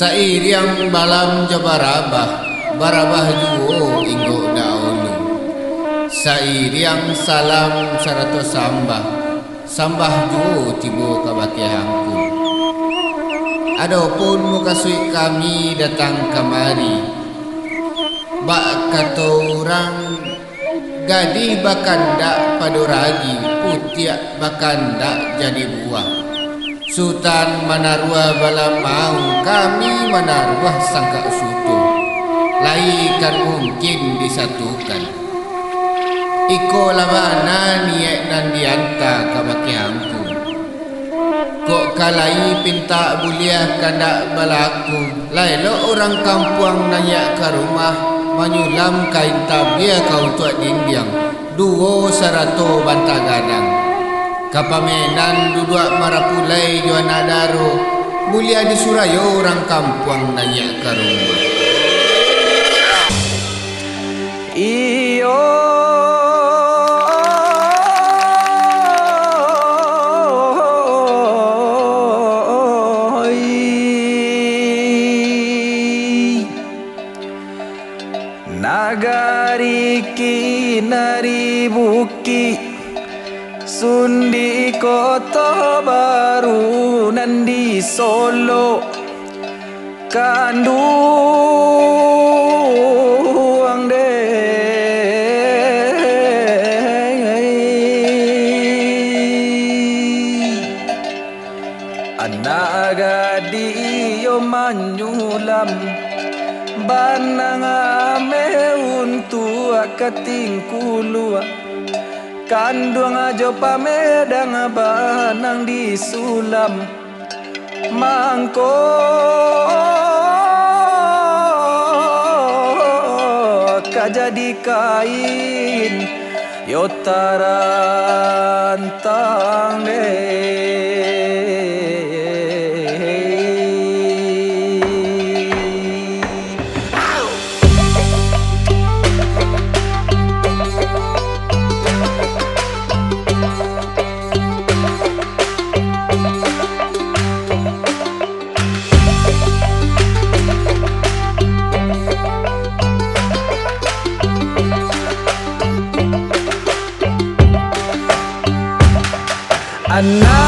Sairiang balam ja barabah juo inggo daunu. Sairiang salam sarato sambah juo tibo kabakihangku. Adapun mukasui kami datang kemari, bak kata orang gadih bakanda padoragi, putiak bakanda jadi buah. Sultan manarua bala mau, kami manarua sangka sutu. Laikan mungkin disatukan. Iko labana niat nan dianta kabakihangku. Kok kalai pinta buliah kandak balaku. Lailo orang kampung nanya ke rumah, manyulam kain tabia kau tuak dindiang. Duo sarato bantah gadang. Kapamenan duduk marapulai juana daro. Mulia di Surayo orang kampung nanya ke rumah. Iyo nagari kinari buki Sundi kota baru nandi Solo kanduang anak gadi yo manyulam banang ame untuk katingkulua kandung ajo pamedang banang disulam mangko kajadi kain yo tarantang anak